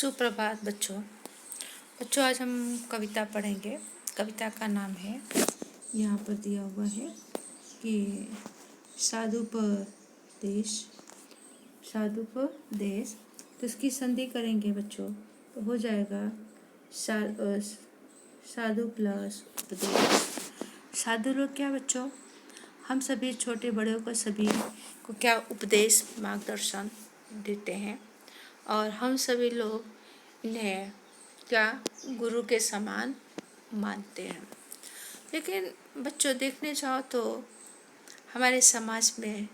सुप्रभात बच्चों। आज हम कविता पढ़ेंगे। कविता का नाम है, यहाँ पर दिया हुआ है कि साधुपदेश। तो इसकी संधि करेंगे बच्चों, तो हो जाएगा साधु प्लस उपदेश। साधु लोग क्या बच्चों, हम सभी छोटे बड़ों को सभी को क्या उपदेश मार्गदर्शन देते हैं, और हम सभी लोग इन्हें क्या गुरु के समान मानते हैं। लेकिन बच्चों देखने जाओ तो हमारे समाज में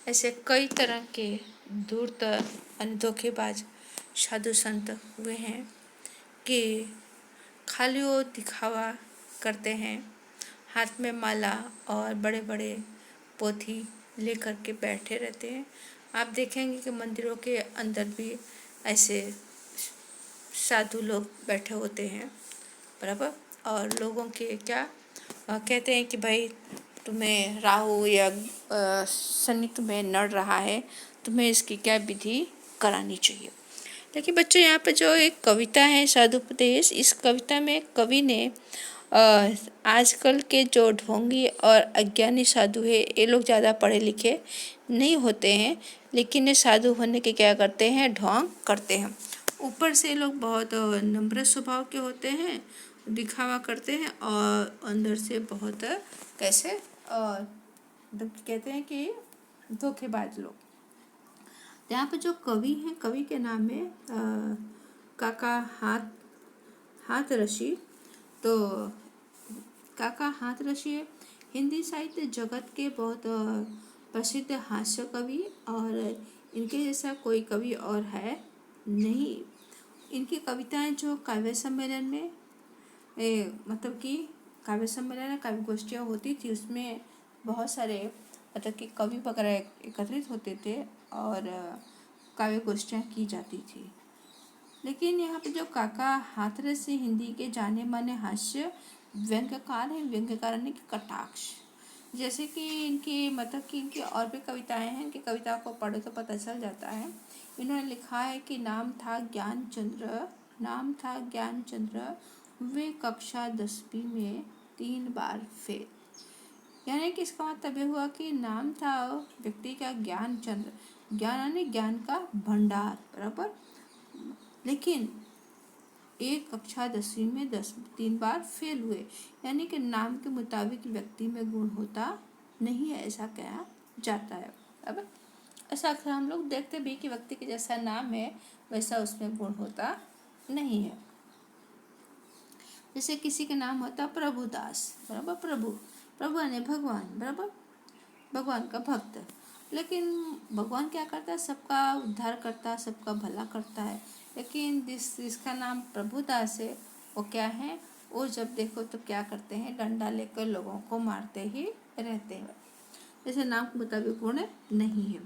ऐसे कई तरह के दूर धोखेबाज साधु संत हुए हैं कि खाली वो दिखावा करते हैं, हाथ में माला और बड़े बड़े पोथी लेकर के बैठे रहते हैं। आप देखेंगे कि मंदिरों के अंदर भी ऐसे साधु लोग बैठे होते हैं बराबर, और लोगों के क्या कहते हैं कि भाई तुम्हें राहु या शनि तुम्हें नड़ रहा है, तुम्हें इसकी क्या विधि करानी चाहिए। लेकिन बच्चों यहाँ पर जो एक कविता है साधुपदेश, इस कविता में कवि ने आजकल के जो ढोंगी और अज्ञानी साधु है, ये लोग ज़्यादा पढ़े लिखे नहीं होते हैं, लेकिन ये साधु होने के क्या करते हैं, ढोंग करते हैं। ऊपर से लोग बहुत नम्र स्वभाव के होते हैं, दिखावा करते हैं, और अंदर से बहुत कैसे कहते हैं कि धोखेबाज लोग। यहाँ पर जो कवि हैं, कवि के नाम है काका हाथरसी। तो काका हाथरसी हिंदी साहित्य जगत के बहुत प्रसिद्ध हास्य कवि, और इनके जैसा कोई कवि और है नहीं। इनकी कविताएं जो काव्य सम्मेलन में मतलब कि काव्य सम्मेलन काव्य गोष्ठियाँ होती थी, उसमें बहुत सारे मतलब कि कवि वगैरह एकत्रित होते थे और काव्य गोष्ठियाँ की जाती थी। लेकिन यहाँ पे जो काका हाथरस से हिंदी के जाने माने हास्य व्यंग्यकार हैं, व्यंग्यकार यानी कि कटाक्ष। जैसे कि इनकी मतलब कि इनकी और भी कविताएं हैं, इनकी कविता को पढ़ो तो पता चल जाता है। इन्होंने लिखा है कि नाम था ज्ञानचंद्र, वे कक्षा 10वीं में 3 बार फेल। यानी कि इसका मतलब ये हुआ कि नाम था व्यक्ति का ज्ञानचंद्र, ज्ञान यानी ज्ञान का भंडार बराबर, लेकिन एक कक्षा 10वीं में 3 बार फेल हुए। यानी कि नाम के मुताबिक व्यक्ति में गुण होता नहीं है, ऐसा कहा जाता है। अब ऐसा अक्सर हम लोग देखते भी कि व्यक्ति के जैसा नाम है वैसा उसमें गुण होता नहीं है। जैसे किसी का नाम होता प्रभुदास बराबर, प्रभु यानी भगवान बराबर, भगवान का भक्त। लेकिन भगवान क्या करता है, सबका उद्धार करता है, सबका भला करता है। लेकिन जिसका नाम प्रभुदास है वो क्या है, वो जब देखो तो क्या करते हैं, डंडा लेकर लोगों को मारते ही रहते हैं। जैसे नाम के मुताबिक गुण नहीं है।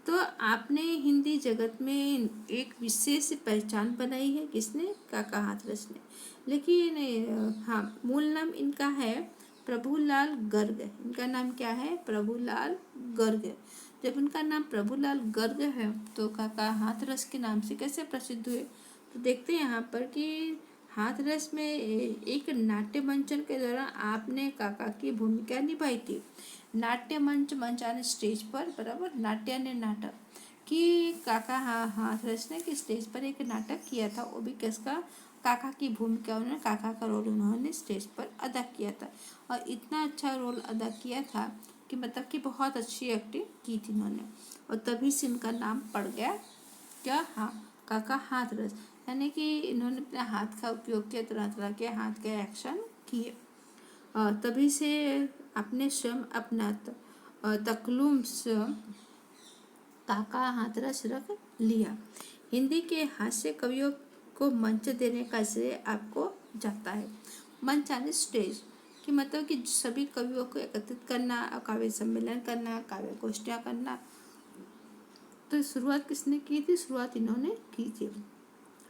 तो आपने हिंदी जगत में एक विशेष पहचान बनाई है, किसने, काका हाथरस ने। लेकिन हाँ, मूल नाम इनका है प्रभुलाल गर्ग। इनका नाम क्या है, प्रभुलाल गर्ग। जब इनका नाम प्रभुलाल गर्ग है तो काका हाथरस के नाम से कैसे प्रसिद्ध हुए। तो देखते हैं यहाँ पर कि हाथरस में एक नाट्य मंचन के दौरान आपने काका की भूमिका निभाई थी। नाट्य मंच यानी स्टेज पर बराबर, नाट्य ने नाटक कि काका हाथरस ने कि स्टेज पर एक नाटक किया था, वो भी किसका, काका की भूमिका, उन्होंने काका का रोल उन्होंने स्टेज पर अदा किया था, और इतना अच्छा रोल अदा किया था कि मतलब कि बहुत अच्छी एक्टिंग की थी इन्होंने, और तभी से इनका नाम पड़ गया क्या, हाँ, काका हाथरस। यानी कि इन्होंने अपने हाथ का उपयोग किया, तरह तरह के हाथ के एक्शन किए, तभी से अपने स्वयं अपना तकलुम से काका हाथरस रख लिया। हिंदी के हास्य कवियों को मंच देने का श्रेय आपको जाता है। मंच यानी स्टेज कि मतलब कि सभी कवियों को एकत्रित करना, काव्य सम्मेलन करना, काव्य गोष्ठियाँ करना। तो शुरुआत किसने की थी, शुरुआत इन्होंने की थी।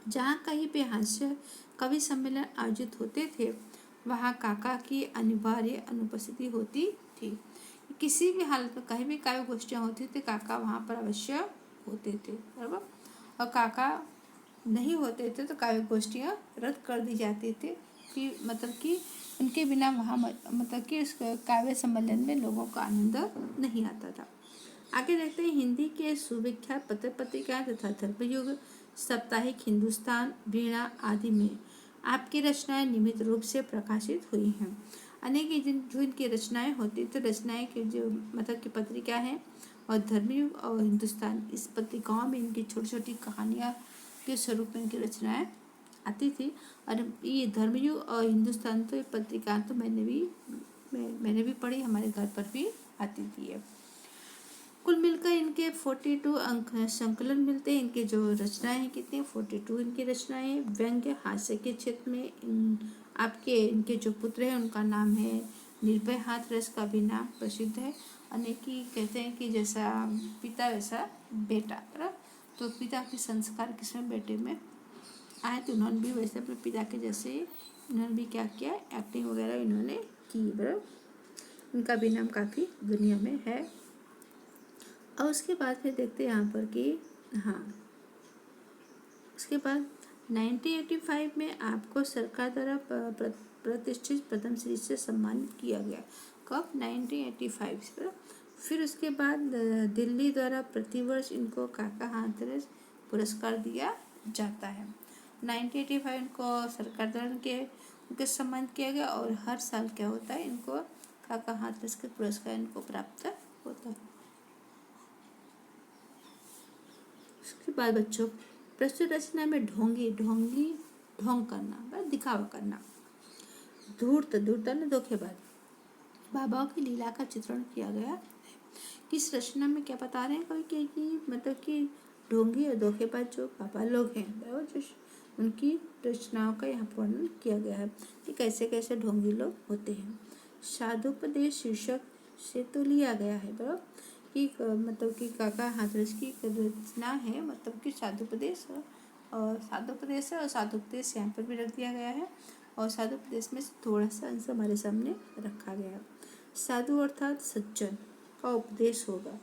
जहाँ कहीं पे हास्य कवि सम्मेलन आयोजित होते थे, वहाँ काका की अनिवार्य अनुपस्थिति होती थी। किसी भी हालत में कहीं भी काव्य गोष्ठियाँ होती थी, काका वहाँ पर अवश्य होते थे बराबर। और काका नहीं होते थे तो काव्य गोष्ठियाँ रद्द कर दी जाती थी कि मतलब कि उनके बिना वहाँ मतलब कि उस काव्य सम्मेलन में लोगों को आनंद नहीं आता था। आगे देखते हैं हिंदी के सुविख्यात पत्र पत्रिकाएं तथा धर्मयुग, साप्ताहिक हिंदुस्तान, वीणा आदि में आपकी रचनाएं नियमित रूप से प्रकाशित हुई हैं। अनेक जो इनकी रचनाएं होती तो रचनाएं की जो मतलब की पत्रिका है और धर्मयुग और हिंदुस्तान, इस पत्रिकाओं में इनकी छोटी छोटी कहानियाँ के स्वरूप में इनकी रचनाएं आती थी। और ये धर्मयुग और हिंदुस्तान तो ये पत्रिका तो मैंने भी पढ़ी, हमारे घर पर भी आती थी। कुल मिलकर इनके 42 अंक संकलन मिलते हैं। इनके जो रचनाएं हैं कितनी 42 इनकी रचनाएं व्यंग्य हास्य के क्षेत्र में इनके जो पुत्र हैं उनका नाम है निर्भय हाथरस का भी नाम प्रसिद्ध है। अनेकी कहते हैं कि जैसा पिता वैसा बेटा, तो पिता के संस्कार किसमें बेटे में आए तो उन्होंने भी वैसे अपने पिता के जैसे इन्होंने भी क्या किया, एक्टिंग वगैरह इन्होंने की। इनका भी नाम काफ़ी दुनिया में है। और उसके बाद फिर देखते हैं यहाँ पर कि हाँ, उसके बाद 1985 में आपको सरकार द्वारा प्रतिष्ठित प्रथम श्री से सम्मानित किया गया। कब? 1985 से। फिर उसके बाद दिल्ली द्वारा प्रतिवर्ष इनको काका हाथरस पुरस्कार दिया जाता है। 1985 इनको सरकार द्वारा उनके सम्मानित किया गया और हर साल क्या होता है, इनको काका हाथरस के पुरस्कार इनको प्राप्त होता है। उसके बाद बच्चों प्रस्तुत रचना में ढोंग करना, दिखावा करना, धूर्त ने धोखेबाज बाबाओं की लीला का चित्रण किया गया है। इस रचना में क्या बता रहे हैं कवि कि मतलब कि ढोंगी और धोखेबाज जो बाबा लोग हैं जो उनकी रचनाओं का यहाँ वर्णन किया गया है कि कैसे कैसे ढोंगी लोग होते हैं। साधुपदेश शीर्षक से तो लिया गया है कि मतलब कि काका हाथरस की रचना है, मतलब कि साधुपदेश और साधुपदेश यहाँ पर भी रख दिया गया है और साधुपदेश में थोड़ा सा अंश हमारे सामने रखा गया है। साधु अर्थात सज्जन का उपदेश होगा।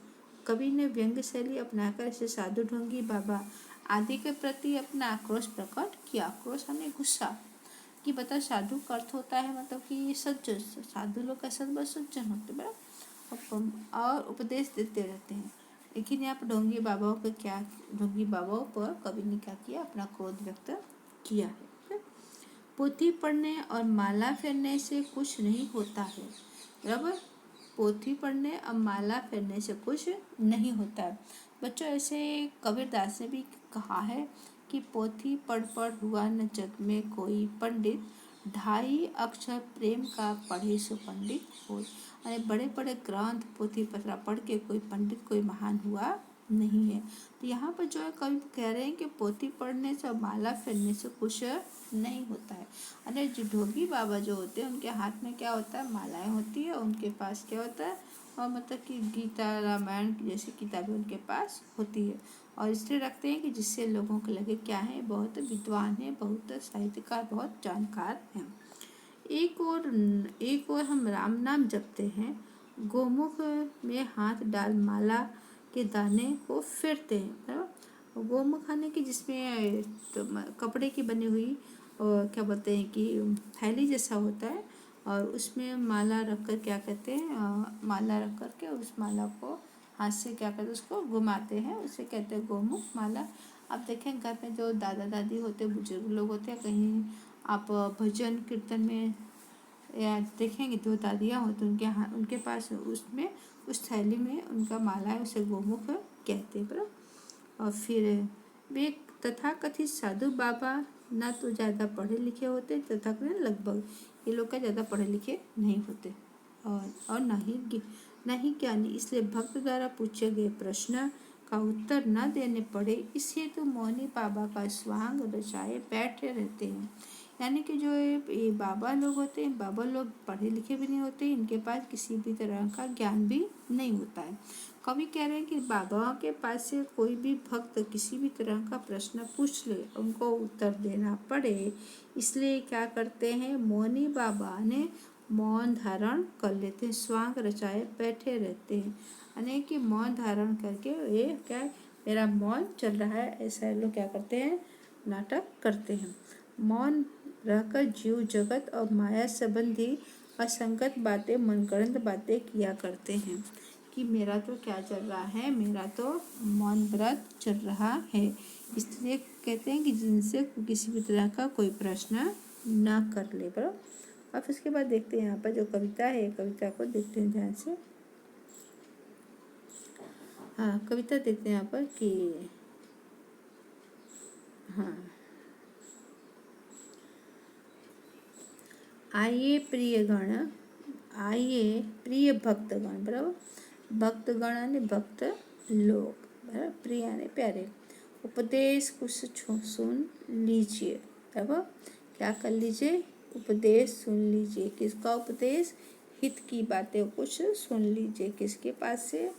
कवि ने व्यंग्य शैली अपनाकर इसे साधु ढोंगी बाबा आदि के प्रति अपना आक्रोश प्रकट किया। आक्रोश यानी गुस्सा कि बता साधु का अर्थ होता है मतलब कि सज्जन, साधु लोग कैसे सज्जन होते हैं और उपदेश देते रहते हैं। लेकिन यहाँ पर ढोंगी बाबाओं पर कवि ने क्या किया, अपना क्रोध व्यक्त किया है। पोथी पढ़ने और माला फेरने से कुछ नहीं होता है, बराबर। पोथी पढ़ने और माला फेरने से कुछ नहीं होता है बच्चों। ऐसे कबीरदास ने भी कहा है कि पोथी पढ़ हुआ न जग में कोई पंडित, 2.5 अक्षर प्रेम का पढ़े सो पंडित हो। अरे बड़े बड़े ग्रंथ पोथी पत्रा पढ़ के कोई पंडित कोई महान हुआ नहीं है। तो यहाँ पर जो है कवि कह रहे हैं कि पोथी पढ़ने से और माला फेरने से कुछ नहीं होता है। अरे जो ढोंगी बाबा जो होते हैं उनके हाथ में क्या होता है, मालाएं होती है, उनके पास क्या होता है और मतलब कि गीता रामायण जैसी किताबें उनके पास होती है और इसलिए रखते हैं कि जिससे लोगों को लगे क्या है, बहुत विद्वान है, बहुत साहित्यकार, बहुत जानकार हैं। एक और हम राम नाम जपते हैं, गोमुख में हाथ डाल माला के दाने को फेरते हैं। गोमुख यानी कि जिसमें तो कपड़े की बनी हुई और क्या बोलते हैं कि थैली जैसा होता है और उसमें माला रख कर क्या कहते हैं, माला रख कर के उस माला को हाथ से क्या करते हैं, उसको घुमाते हैं, उसे कहते हैं गोमुख माला। आप देखें घर में जो दादा दादी होते, बुजुर्ग लोग होते हैं, कहीं आप भजन कीर्तन में या देखेंगे दो दादियाँ होती उनके पास उसमें उस थैली में उनका माला है, उसे गोमुख कहते हैं। और फिर वे तथाकथित साधु बाबा ना तो ज़्यादा पढ़े लिखे होते तथा लगभग ये लोग का ज़्यादा पढ़े लिखे नहीं होते और ना ही ज्ञानी, इसलिए भक्त द्वारा पूछे गए प्रश्न का उत्तर न देने पड़े, इसलिए तो मौनी बाबा का स्वांग रचाए बैठे रहते हैं। यानी कि जो ये बाबा लोग होते हैं, बाबा लोग पढ़े लिखे भी नहीं होते, इनके पास किसी भी तरह का ज्ञान भी नहीं होता है। कवि कह रहे हैं कि बाबाओं के पास से कोई भी भक्त किसी भी तरह का प्रश्न पूछ ले, उनको उत्तर देना पड़े, इसलिए क्या करते हैं, मौनी बाबा ने मौन धारण कर लेते हैं, स्वांग रचाए बैठे रहते हैं। यानी कि मौन धारण करके ये क्या मेरा मौन चल रहा है, ऐसा लोग क्या करते हैं, नाटक करते हैं। मौन रहकर जीव जगत और माया संबंधी असंगत बातें, मनगढ़ंत बातें किया करते हैं कि मेरा तो क्या चल रहा है, मेरा तो मौन व्रत चल रहा है। इसलिए कहते हैं कि जिनसे किसी भी तरह का कोई प्रश्न ना कर ले। बराबर। अब इसके बाद देखते हैं यहाँ पर जो कविता है, कविता को देखते हैं ध्यान से। हाँ, कविता देखते हैं यहाँ पर कि हाँ, आइए प्रिय गण, आइए प्रिय भक्तगण। बराबर। भक्तगण यानी भक्त लोग, बराबर। प्रिय यानी प्यारे। उपदेश कुछ सुन लीजिए। बराबर। क्या कर लीजिए? उपदेश सुन लीजिए। किसका उपदेश? हित की बातें कुछ सुन लीजिए। किसके पास से?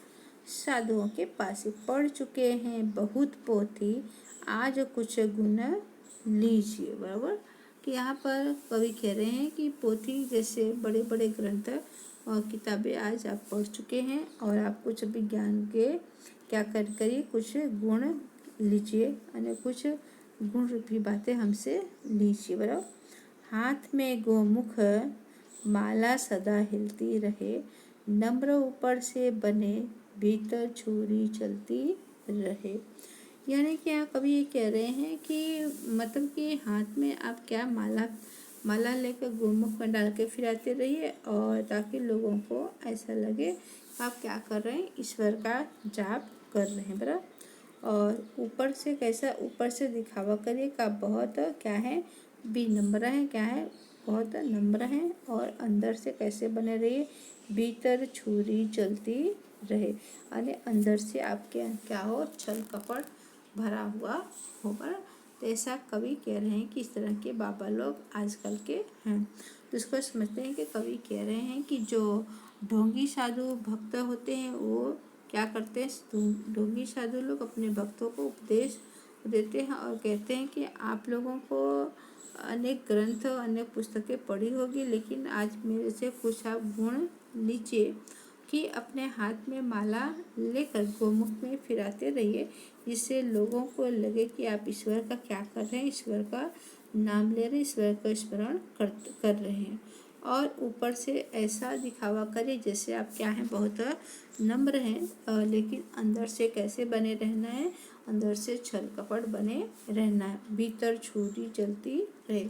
साधुओं के पास से। पढ़ चुके हैं बहुत पोथी, आज कुछ गुण लीजिए। बराबर। कि यहाँ पर कवि कह रहे हैं कि पोथी जैसे बड़े बड़े ग्रंथ और किताबें आज आप पढ़ चुके हैं और आप कुछ विज्ञान के क्या करिए, कुछ गुण लीजिए, यानी कुछ गुण रूपी बातें हमसे लीजिए। बराबर। हाथ में गोमुख माला सदा हिलती रहे, नम्र ऊपर से बने, भीतर छुरी चलती रहे। यानी कि यहाँ कभी ये कह रहे हैं कि मतलब कि हाथ में आप क्या माला लेकर गोमुख में डाल के फिराते रहिए, और ताकि लोगों को ऐसा लगे आप क्या कर रहे हैं, ईश्वर का जाप कर रहे हैं। बराबर। और ऊपर से कैसा, ऊपर से दिखावा करिए का बहुत क्या है, विनम्र है, क्या है, बहुत नम्र है। और अंदर से कैसे बने रहिए, भीतर छुरी चलती रहे, यानी अंदर से आपके क्या हो, छल कपट भरा हुआ हो। बराबर। तो ऐसा कवि कह रहे हैं कि इस तरह के बाबा लोग आजकल के हैं। तो इसको समझते हैं कि कवि कह रहे हैं कि जो ढोंगी साधु भक्त होते हैं वो क्या करते हैं, ढोंगी साधु लोग अपने भक्तों को उपदेश देते हैं और कहते हैं कि आप लोगों को अनेक ग्रंथ, अनेक पुस्तकें पढ़ी होगी, लेकिन आज मेरे से कुछ आप गुण लीजिए कि अपने हाथ में माला लेकर गोमुख में फिराते रहिए, जिससे लोगों को लगे कि आप ईश्वर का क्या कर रहे हैं, ईश्वर का नाम ले रहे हैं, ईश्वर का स्मरण कर रहे हैं। और ऊपर से ऐसा दिखावा करिए जैसे आप क्या हैं, बहुत नम्र हैं, लेकिन अंदर से कैसे बने रहना है, अंदर से छल कपट बने रहना है, भीतर छुरी चलती रहे।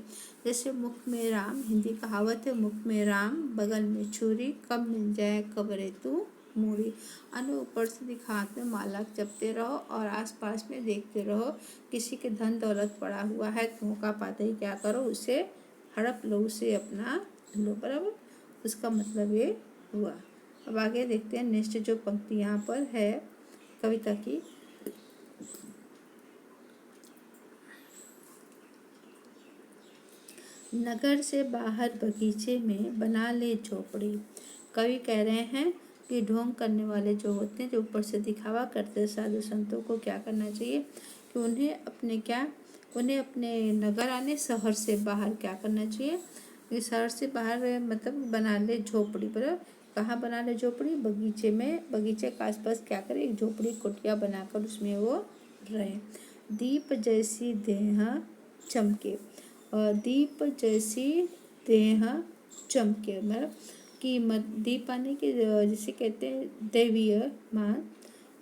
जैसे मुख में राम, हिंदी कहावत है, मुख में राम बगल में छुरी, कब मिल जाए कब्रे तू मूरी। अनु ऊपर से दिखाते में माला जपते रहो और आसपास में देखते रहो, किसी के धन दौलत पड़ा हुआ है तो मौका पाते ही क्या करो, उसे हड़प लो, उसे अपना लो। बराबर। उसका मतलब ये हुआ। अब आगे देखते हैं नेक्स्ट जो पंक्ति यहाँ पर है कविता की। नगर से बाहर बगीचे में बना ले झोपड़ी। कवि कह रहे हैं कि ढोंग करने वाले जो होते हैं, जो ऊपर से दिखावा करते हैं, साधु संतों को क्या करना चाहिए कि उन्हें अपने नगर आने, शहर से बाहर क्या करना चाहिए, कि शहर से बाहर मतलब बना ले झोपड़ी। पर कहाँ बना ले झोपड़ी? बगीचे में, बगीचे के आसपास क्या करे, एक झोपड़ी कुटिया बनाकर उसमें वो रहे। दीप जैसी देह चमके, और दीप जैसी देह चमके मतलब कि दीप आने के जिसे कहते हैं दैवीय मान,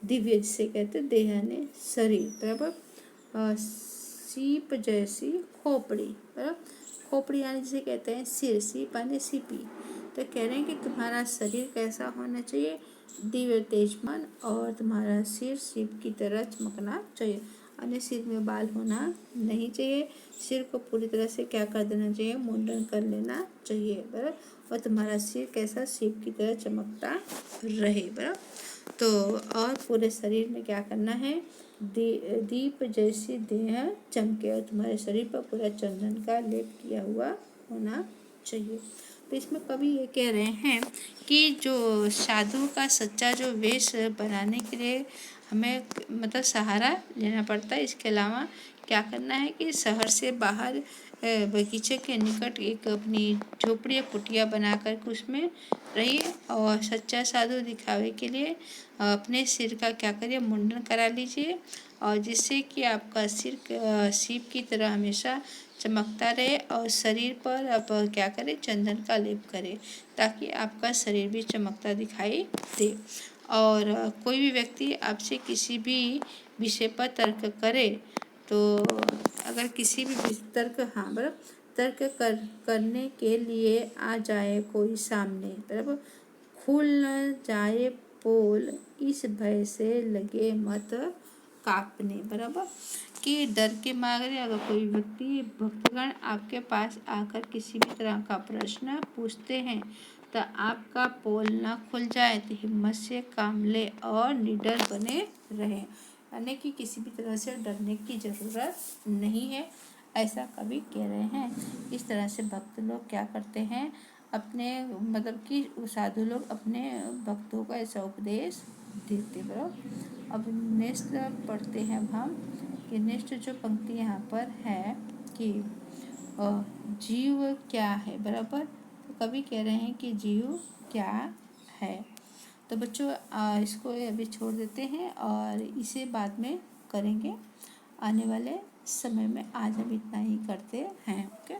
दिव्य जिसे कहते हैं, देह यानी शरीर। बराबर। सीप जैसी खोपड़ी, बराबर। खोपड़ी यानी जिसे कहते हैं सिर, सीप यानी सीपी। तो कह रहे हैं कि तुम्हारा शरीर कैसा होना चाहिए, दिव्य तेजमान, और तुम्हारा सिर सीप की तरह चमकना चाहिए, यानी सिर में बाल होना नहीं चाहिए, सिर को पूरी तरह से क्या कर देना चाहिए, मुंडन कर लेना चाहिए। बराबर। और तुम्हारा सिर कैसा, सीप की तरह चमकता रहे। बराबर। तो और पूरे शरीर में क्या करना है, दीप जैसी देह चमके, और तुम्हारे शरीर पर पूरा चंदन का लेप किया हुआ होना चाहिए। तो इसमें कवि ये कह रहे हैं कि जो साधु का सच्चा जो वेश बनाने के लिए हमें मतलब सहारा लेना पड़ता है, इसके अलावा क्या करना है कि शहर से बाहर बगीचे के निकट एक अपनी झोपड़ी या कुटिया बना कर के उसमें रहिए और सच्चा साधु दिखावे के लिए अपने सिर का क्या करिए, मुंडन करा लीजिए, और जिससे कि आपका सिर सीप की तरह हमेशा चमकता रहे, और शरीर पर आप क्या करें, चंदन का लेप करें, ताकि आपका शरीर भी चमकता दिखाई दे। और कोई भी व्यक्ति आपसे किसी भी विषय पर तर्क करे तो अगर किसी भी तर्क बराबर तर्क करने के लिए आ जाए कोई सामने, बराबर, खुल न जाए पोल इस भय से लगे मत कांपने, बराबर, कि डर के मारे अगर कोई व्यक्ति भक्तगण आपके पास आकर किसी भी तरह का प्रश्न पूछते हैं तो आपका पोल ना खुल जाए, तो हिम्मत से काम ले और निडर बने रहें, यानी कि किसी भी तरह से डरने की ज़रूरत नहीं है, ऐसा कवि कह रहे हैं। इस तरह से भक्त लोग क्या करते हैं, अपने मतलब कि साधु लोग अपने भक्तों को ऐसा उपदेश देते। बराबर, अब नेक्स्ट पढ़ते हैं अब हम कि नेक्स्ट जो पंक्ति यहाँ पर है कि जीव क्या है, बराबर, तो कवि कह रहे हैं कि जीव क्या है। तो बच्चों इसको अभी छोड़ देते हैं और इसे बाद में करेंगे आने वाले समय में। आज हम इतना ही करते हैं। ओके,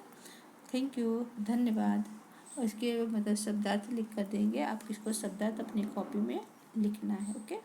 थैंक यू, धन्यवाद। और इसके मतलब शब्दार्थ लिख कर देंगे, आप किसको शब्दार्थ अपनी कॉपी में लिखना है। ओके।